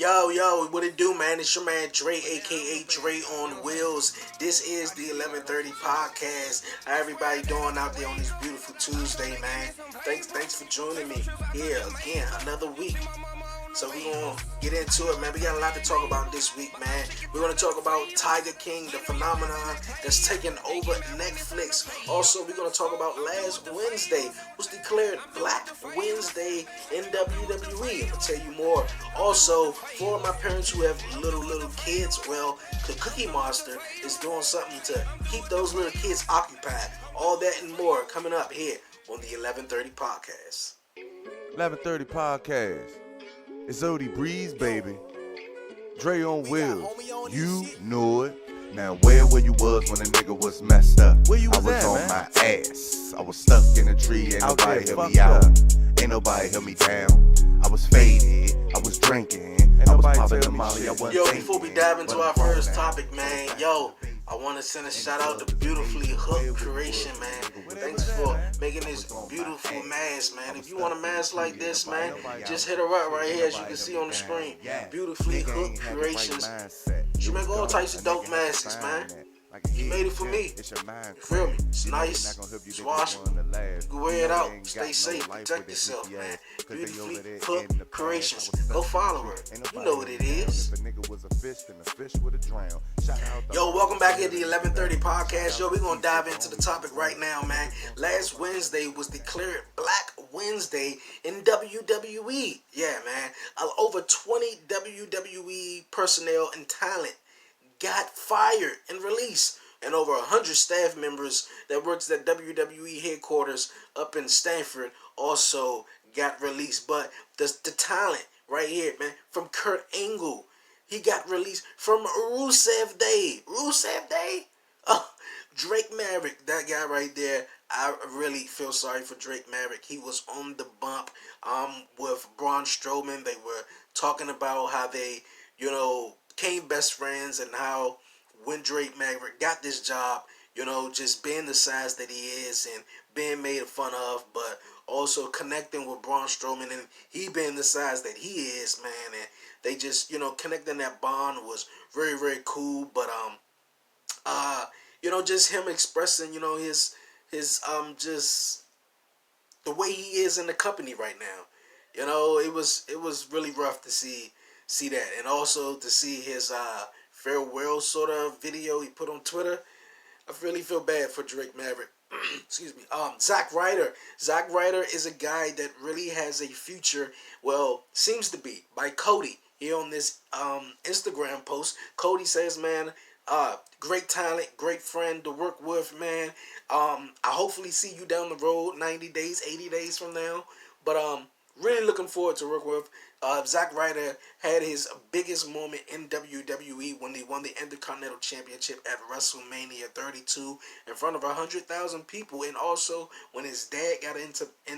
Yo, what it do, man? It's your man Dre, aka Dre on Wheels. This is the 11:30 podcast. How everybody doing out there on this beautiful Tuesday, man? Thanks for joining me here again, another week. So we're going to get into it, man. We got a lot to talk about this week, man. We're going to talk about Tiger King, the phenomenon that's taking over Netflix. Also, we're going to talk about last Wednesday was declared Black Wednesday in WWE. I'm going to tell you more. Also, for my parents who have little kids, well, the Cookie Monster is doing something to keep those little kids occupied. All that and more coming up here on the 11:30 podcast. 11:30 podcast. It's Odie Breeze, baby. Dre on wheels. You know it. Now where you was when a nigga was messed up? Where you was I was at, on man? my ass. I was stuck in a tree. Ain't Out nobody there, help me fucked out. up. Ain't nobody help me down. I was faded. I was drinking. I was nobody popping tell the me molly. shit. I wasn't Yo, thinking, before we dive into but our I'm grown first now. topic, man, I want to send a shout out to Beautifully Hooked Creation, man. Thanks for making this beautiful mask, man. If you want a mask like this, man, just hit her up right here as you can see on the screen. Beautifully Hooked Creations. She make all types of dope masks, man. She made it for me. You feel me? It's nice. It's washable. You can wear it out. Stay safe. Protect yourself, man. Beautifully Hooked Creations. Go follow her. You know what it is. Yo, welcome back here to the 11:30 podcast. Yo, we're going to dive into the topic right now, man. Last Wednesday was declared Black Wednesday in WWE. Yeah, man. Over 20 WWE personnel and talent got fired and released. And over 100 staff members that works at WWE headquarters up in Stanford also got released. But the talent right here, man, from Kurt Angle, he got released from Rusev Day. Drake Maverick, that guy right there. I really feel sorry for Drake Maverick. He was on the bump with Braun Strowman. They were talking about how they, became best friends and how when Drake Maverick got this job, just being the size that he is and being made fun of, but also connecting with Braun Strowman and he being the size that he is, man, and they just, connecting that bond was very, very cool. But just him expressing, just the way he is in the company right now. It was really rough to see that, and also to see his farewell sort of video he put on Twitter. I really feel bad for Drake Maverick. Excuse me. Zack Ryder. Zack Ryder is a guy that really has a future. Well, seems to be, by Cody here on this Instagram post. Cody says, man, great talent, great friend to work with, man. I hopefully see you down the road 90 days, 80 days from now. But really looking forward to work with. Zack Ryder had his biggest moment in WWE when he won the Intercontinental Championship at WrestleMania 32 in front of 100,000 people, and also when his dad got in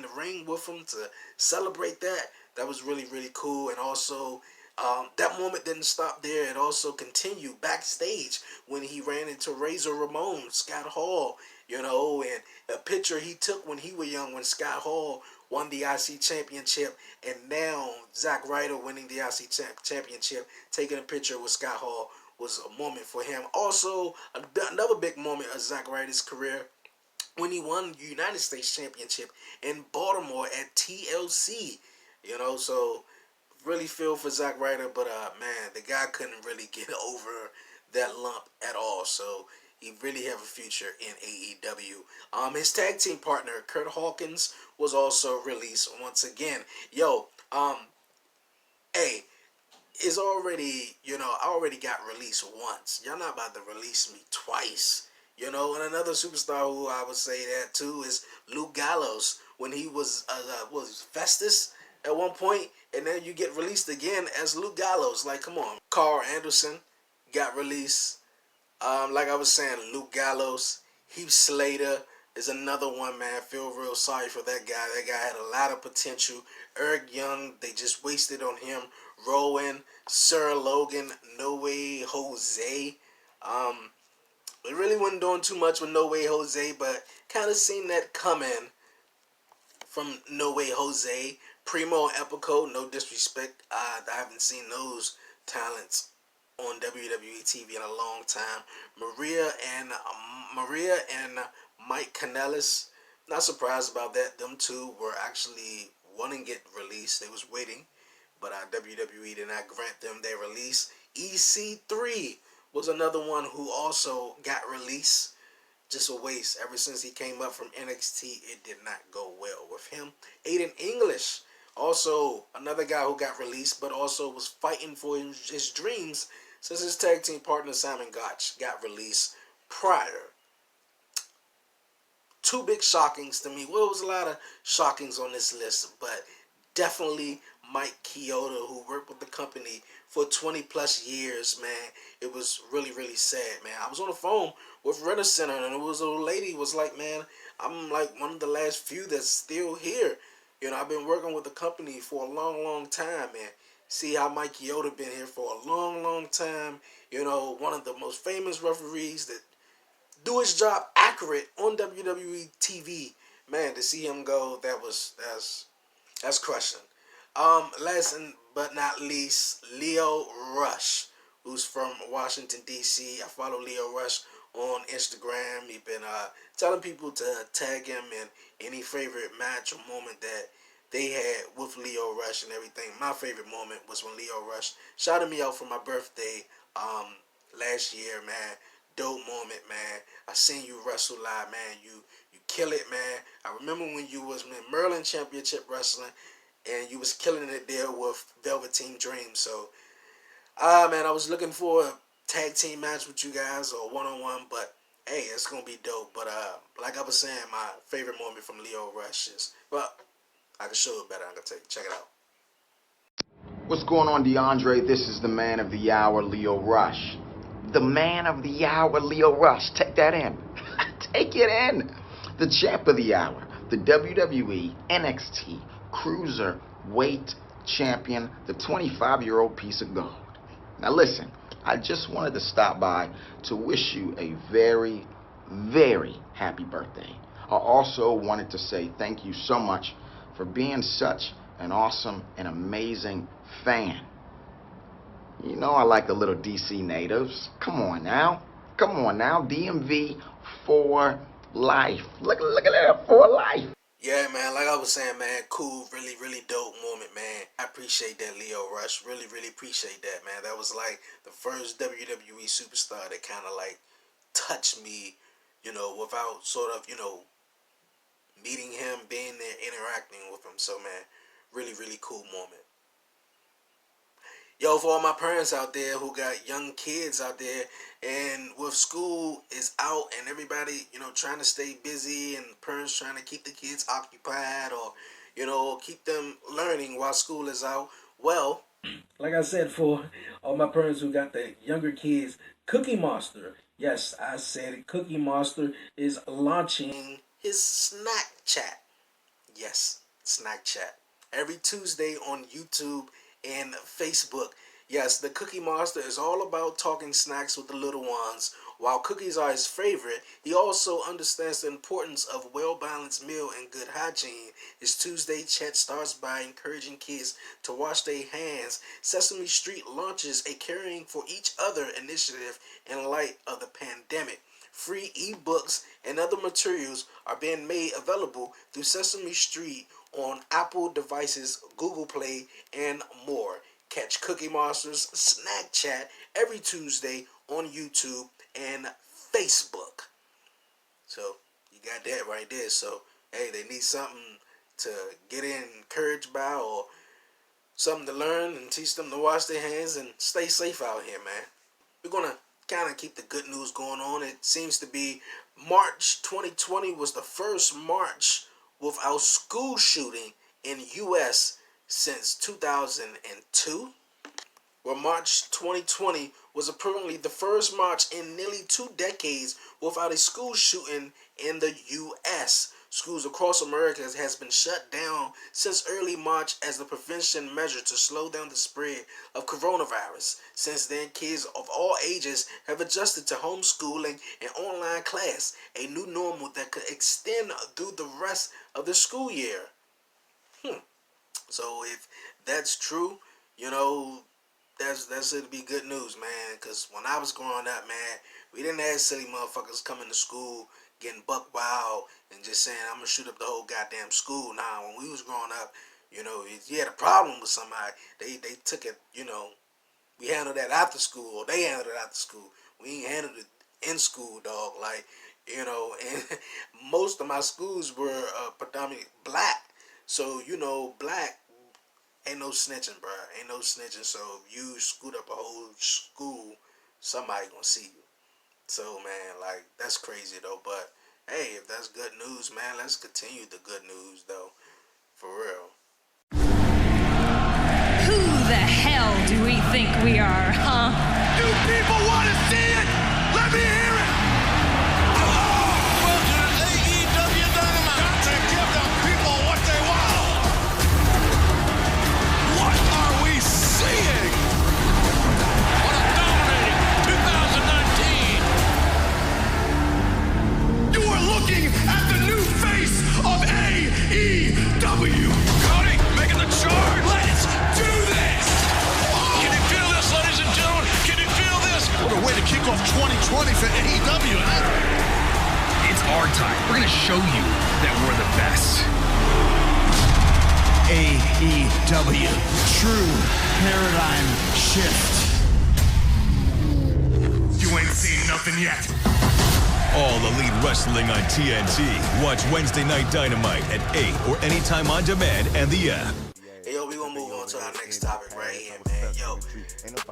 the ring with him to celebrate that. That was really, really cool. And also that moment didn't stop there. It also continued backstage when he ran into Razor Ramon, Scott Hall, and a picture he took when he was young, when Scott Hall won the IC championship, and now Zack Ryder winning the IC championship, taking a picture with Scott Hall was a moment for him. Also, another big moment of Zack Ryder's career when he won the United States Championship in Baltimore at TLC. So really feel for Zack Ryder, but man, the guy couldn't really get over that lump at all. So he really have a future in AEW. His tag team partner, Kurt Hawkins, was also released once again. Hey, it's already, I already got released once. Y'all not about to release me twice. And another superstar who I would say that too is Luke Gallows, when he was Festus at one point, and then you get released again as Luke Gallows. Like, come on. Carl Anderson got released. Like I was saying, Luke Gallows, Heath Slater is another one, man. I feel real sorry for that guy. That guy had a lot of potential. Eric Young, they just wasted on him. Rowan, Sir Logan, No Way Jose. They really wasn't doing too much with No Way Jose, but kind of seen that coming from No Way Jose. Primo and Epico, no disrespect, I haven't seen those talents on WWE TV in a long time. Maria and Mike Kanellis, not surprised about that. Them two were actually wanting to get released. They was waiting, but WWE did not grant them their release. EC3 was another one who also got released. Just a waste. Ever since he came up from NXT, it did not go well with him. Aiden English, also another guy who got released, but also was fighting for his dreams since his tag team partner Simon Gotch got released prior. Two big shockings to me. Well, there was a lot of shockings on this list, but definitely Mike Chioda, who worked with the company for 20 plus years, man. It was really, really sad, man. I was on the phone with Rent Center, and it was a lady was like, man, I'm like one of the last few that's still here. You know, I've been working with the company for a long, long time, man. See how Mike Chioda been here for a long, long time. You know, one of the most famous referees that do his job accurate on WWE TV. Man, to see him go, that's crushing. Last but not least, Leo Rush, who's from Washington D.C. I follow Leo Rush on Instagram. He's been telling people to tag him in any favorite match or moment that they had with Leo Rush and everything. My favorite moment was when Leo Rush shouted me out for my birthday last year, man. Dope moment, man. I seen you wrestle live, man. You kill it, man. I remember when you was in Merlin Championship Wrestling and you was killing it there with Velveteen Dream. So, man, I was looking for a tag team match with you guys or one-on-one, but hey, it's gonna be dope. But like I was saying, my favorite moment from Leo Rush is, well, I can show it better. I can check it out. What's going on, DeAndre? This is the man of the hour, Leo Rush. The man of the hour, Leo Rush. Take that in. Take it in. The champ of the hour, the WWE NXT Cruiserweight Champion, the 25-year-old piece of gold. Now listen, I just wanted to stop by to wish you a very, very happy birthday. I also wanted to say thank you so much for being such an awesome and amazing fan. You know I like the little DC natives. Come on now. Come on now. DMV for life. Look at that, for life. Yeah, man, like I was saying, man, cool, really, really dope moment, man. I appreciate that, Leo Rush. Really, really appreciate that, man. That was like the first WWE superstar that kind of like touched me, you know, without sort of, you know, meeting him, being there, interacting with him. So, man, really, really cool moment. Yo, for all my parents out there who got young kids out there and with school is out and everybody, you know, trying to stay busy and parents trying to keep the kids occupied or, you know, keep them learning while school is out. Well, like I said, for all my parents who got the younger kids, Cookie Monster, yes, I said it, Cookie Monster is launching his snack chat. Yes, snack chat. Every Tuesday on YouTube and Facebook. Yes, the Cookie Monster is all about talking snacks with the little ones. While cookies are his favorite, he also understands the importance of a well-balanced meal and good hygiene. His Tuesday chat starts by encouraging kids to wash their hands. Sesame Street launches a Caring for Each Other initiative in light of the pandemic. Free ebooks and other materials are being made available through Sesame Street on Apple devices, Google Play, and more. Catch Cookie Monster's Snack Chat every Tuesday on YouTube and Facebook. So you got that right there. So hey, they need something to get encouraged by or something to learn and teach them to wash their hands and stay safe out here, man. We're gonna kind of keep the good news going on. It seems to be March 2020 was the first March without school shooting in U.S. since 2002, where March 2020 was apparently the first March in nearly 2 decades without a school shooting in the U.S. Schools across America has been shut down since early March as the prevention measure to slow down the spread of coronavirus. Since then, kids of all ages have adjusted to homeschooling and online class, a new normal that could extend through the rest of the school year. So if that's true, you know, that's it'd be good news, man. Cause when I was growing up, man, we didn't have silly motherfuckers coming to school getting buck wild and just saying I'm gonna shoot up the whole goddamn school. Nah, when we was growing up, you know, if you had a problem with somebody, they took it. You know, we handled that after school, or they handled it after school. We ain't handled it in school, dog. Like, you know, and most of my schools were predominantly black. So, you know, black ain't no snitching, bro. Ain't no snitching. So if you scoot up a whole school, somebody gonna see you. So, man, like, that's crazy, though. But, hey, if that's good news, man, let's continue the good news, though. For real. Who the hell do we think we are, huh? You people want to see it? Let me hear it! Welcome to AEW Dynamite. Got to give the people what they want. What are we seeing? What a dominating 2019. You are looking at the new face of AEW. Cody making the charge. Let's do this. Can you feel this, ladies and gentlemen? Can you feel this? What a way to kick off 2020 for AEW, huh? It's our time. We're going to show you that we're the best. AEW. True paradigm shift. You ain't seen nothing yet. All Elite Wrestling on TNT. Watch Wednesday Night Dynamite at 8 or anytime on demand and the app. Hey, yo, we gonna move on to our next topic right here, man. Yo,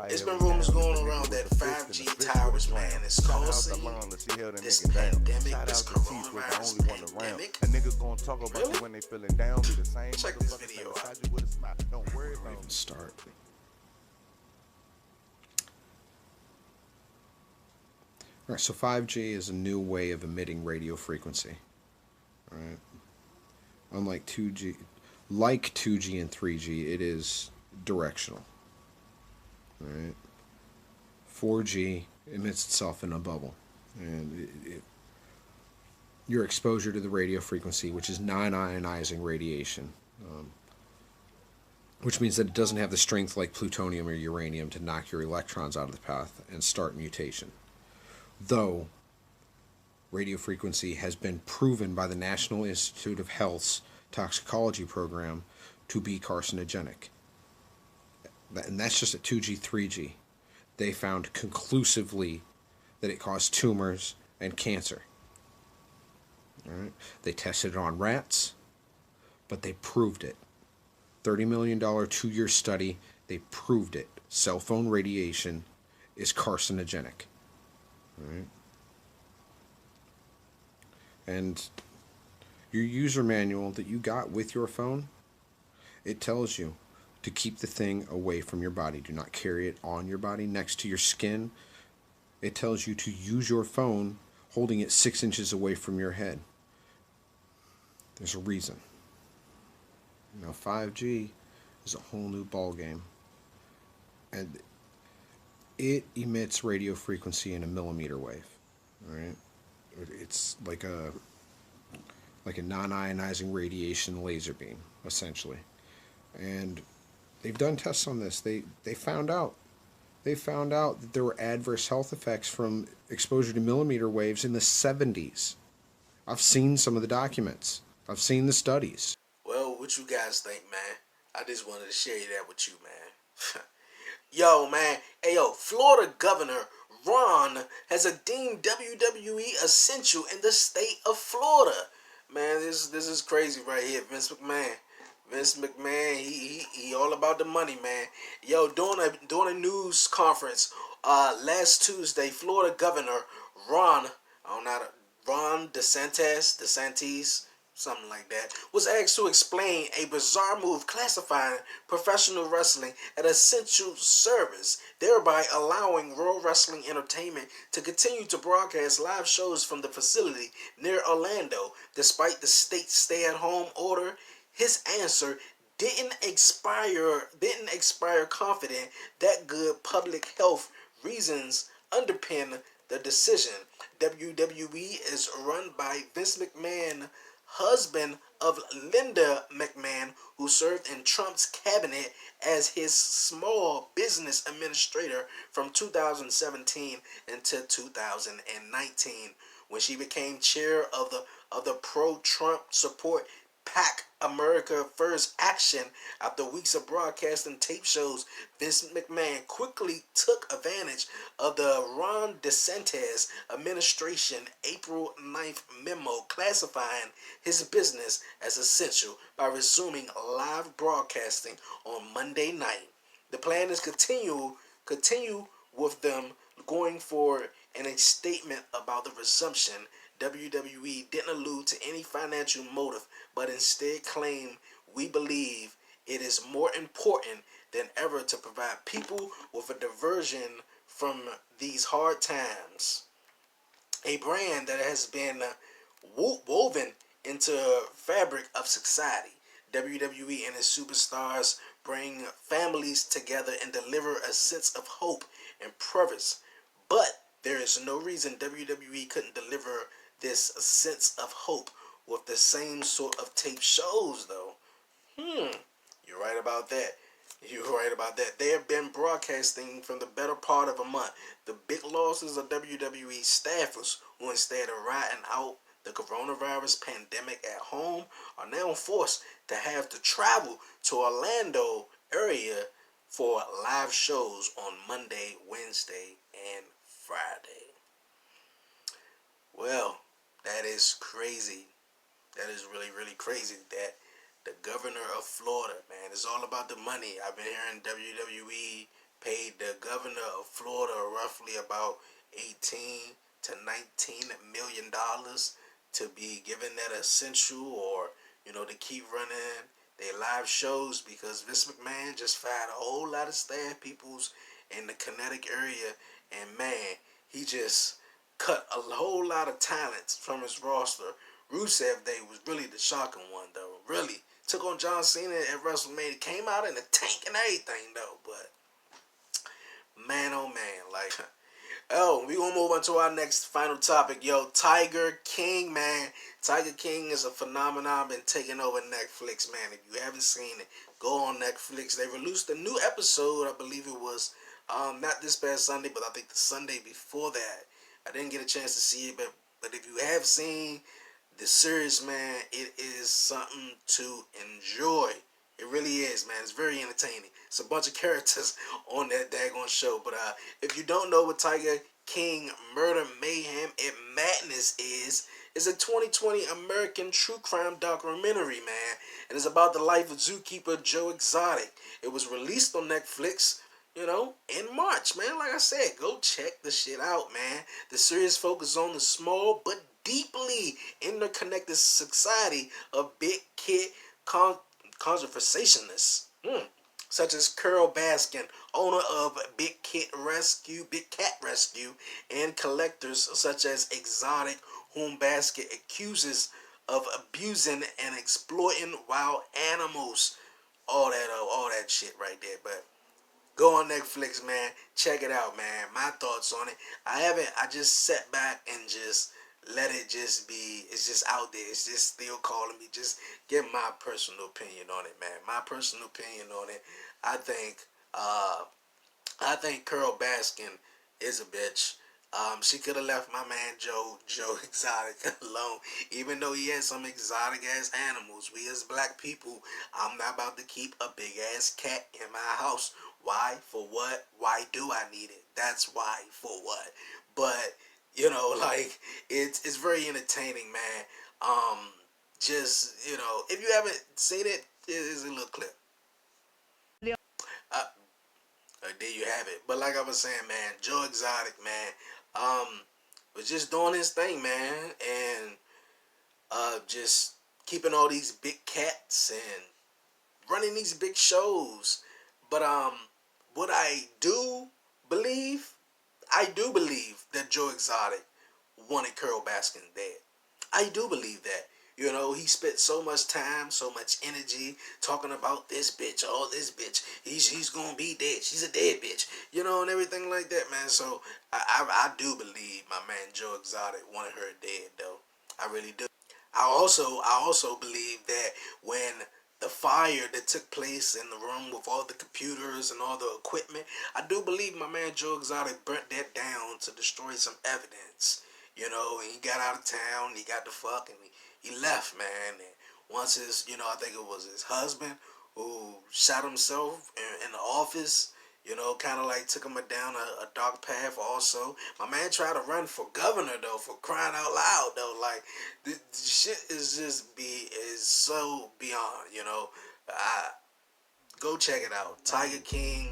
it's been rumors going around that 5G towers, man, is causing this pandemic, this coronavirus pandemic. A nigga gonna talk about Really? you when they feeling down. Be the same. Check this video out. Don't worry about it. Start. All right, so 5G is a new way of emitting radio frequency. All right. Unlike 2G, like 2G and 3G, it is directional. All right. 4G emits itself in a bubble, and your exposure to the radio frequency, which is non-ionizing radiation, which means that it doesn't have the strength like plutonium or uranium to knock your electrons out of the path and start mutation. Though radio frequency has been proven by the National Institute of Health's toxicology program to be carcinogenic. And that's just at 2G, 3G. They found conclusively that it caused tumors and cancer. All right. They tested it on rats, but they proved it. $30 million 2-year study, they proved it. Cell phone radiation is carcinogenic. All right. And your user manual that you got with your phone, it tells you to keep the thing away from your body. Do not carry it on your body next to your skin. It tells you to use your phone holding it 6 inches away from your head. There's a reason. Now 5G is a whole new ball game. And it emits radio frequency in a millimeter wave. All right? It's like a non-ionizing radiation laser beam, essentially. And they've done tests on this. They found out that there were adverse health effects from exposure to millimeter waves in the 70s. I've seen some of the documents. I've seen the studies. Well, what you guys think, man? I just wanted to share that with you, man. Yo, man. Hey, yo, Florida Governor Ron has deemed WWE essential in the state of Florida. Man, this is crazy right here. Vince McMahon, he all about the money, man. Yo, during a news conference last Tuesday, Florida Governor Ron DeSantis, something like that, was asked to explain a bizarre move classifying professional wrestling as essential service, thereby allowing Raw Wrestling Entertainment to continue to broadcast live shows from the facility near Orlando, despite the state's stay-at-home order. His answer didn't expire confident that good public health reasons underpin the decision. WWE is run by Vince McMahon husband of Linda McMahon, who served in Trump's cabinet as his small business administrator from 2017 until 2019, when she became chair of the pro-Trump support PAC America First Action. After weeks of broadcasting tape shows, Vince McMahon quickly took advantage of the Ron DeSantis administration April 9th memo classifying his business as essential by resuming live broadcasting on Monday night. The plan is continue with them going forward. In a statement about the resumption, WWE didn't allude to any financial motive, but instead claimed, "We believe it is more important than ever to provide people with a diversion from these hard times. A brand that has been woven into fabric of society. WWE and its superstars bring families together and deliver a sense of hope and purpose. But there is no reason WWE couldn't deliver this sense of hope with the same sort of tape shows, though." You're right about that. You're right about that. They have been broadcasting from the better part of a month. The big losses of WWE staffers who, instead of riding out the coronavirus pandemic at home, are now forced to have to travel to Orlando area for live shows on Monday, Wednesday, and Friday. Well, that is crazy. That is really, really crazy that the governor of Florida, man, it's all about the money. I've been hearing WWE paid the governor of Florida roughly about 18 to 19 million dollars to be given that essential, or to keep running their live shows, because Vince McMahon just fired a whole lot of staff peoples in the Connecticut area, and man, he just cut a whole lot of talents from his roster. Rusev Day was really the shocking one, though. Really took on John Cena at WrestleMania, came out in the tank and everything, though. But man, oh man, like, oh, we gonna move on to our next final topic, yo. Tiger King, man. Tiger King is a phenomenon, been taking over Netflix, man. If you haven't seen it, go on Netflix. They released a new episode, I believe it was not this past Sunday, but I think the Sunday before that. I didn't get a chance to see it, but if you have seen the series, man, it is something to enjoy. It really is, man. It's very entertaining. It's a bunch of characters on that daggone show. But if you don't know what Tiger King Murder, Mayhem, and Madness is a 2020 American true crime documentary, man. And it's about the life of zookeeper Joe Exotic. It was released on Netflix, in March, man. Like I said, go check the shit out, man. The series focuses on the small but deeply interconnected society of big kid conservationists, such as Carol Baskin, owner of Big Cat Rescue, and collectors such as Exotic, whom Baskin accuses of abusing and exploiting wild animals. All that shit right there. But go on Netflix, man. Check it out, man. My thoughts on it. I just sat back and just let it just be. It's just out there. It's just still calling me. Just give my personal opinion on it, man. My personal opinion on it. I think Carol Baskin is a bitch. She could have left my man Joe Exotic alone. Even though he has some exotic ass animals, we as black people, I'm not about to keep a big ass cat in my house. Why? For what? Why do I need it? That's why. For what? But like, it's very entertaining, man. Just if you haven't seen it, here's a little clip. There you have it. But like I was saying, man, Joe Exotic, man, was just doing his thing, man, and just keeping all these big cats and running these big shows. But what I do believe that Joe Exotic wanted Carol Baskin dead. I do believe that. He spent so much time, so much energy talking about this bitch, this bitch. He's gonna be dead. She's a dead bitch, and everything like that, man. So I do believe my man Joe Exotic wanted her dead, though. I really do. I also believe that when the fire that took place in the room with all the computers and all the equipment, I do believe my man Joe Exotic burnt that down to destroy some evidence. You know, and he got out of town, he got the fuck, and he left, man. And once his, I think it was his husband who shot himself in the office, kind of like took him down a dark path also. My man tried to run for governor, though, for crying out loud, though. Like, the shit is so beyond, I Go check it out. Tiger King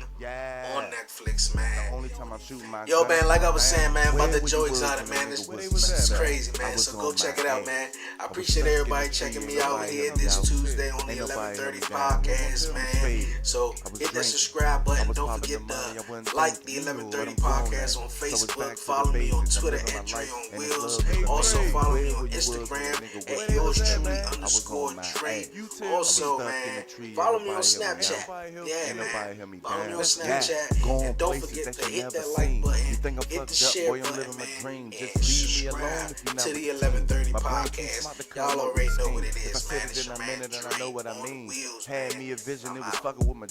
on Netflix, man. The only time I'm shooting my Yo, man, like I was saying, man, about where the was Joe you Exotic, was man, when this the nigga is was at? crazy, man. I was So go on check my it out, A. man. I I was appreciate stuck in everybody the checking tree me and out nobody here held me this down. Tuesday on the Ain't nobody 11:30 held me down. podcast, Tell me man. straight. So I was hit that drinking. subscribe I button. was Don't popping forget the money. I wasn't to like the thinking. You knew what 11:30 I'm grown podcast at. on So it's Facebook. back to the Follow me on basics. I'm Twitter living at my Dre life, on and it's Wheels. love is Also the follow me main. on Where you was when the Instagram nigga at was yours at, truly man. I was on my _Dre. A. You too. Also, I was stuck in man, the tree. follow Ain't me on nobody held me Snapchat. down. Yeah, Ain't nobody man. held me Follow me down. on Let's Snapchat. going And don't places forget that to you hit never that like seen. button, You think I'm hit the fucked up? share Boy, I'm button, living my man, dream. and Just leave me alone subscribe if you to never the seen. 11:30 My brain too podcast. smart to come Y'all up already with know what schemes. it If I is, said man. it It's in your a man minute and I Dre know what I on the mean. wheels, Had man. me a vision, I'm it was out. fucking with my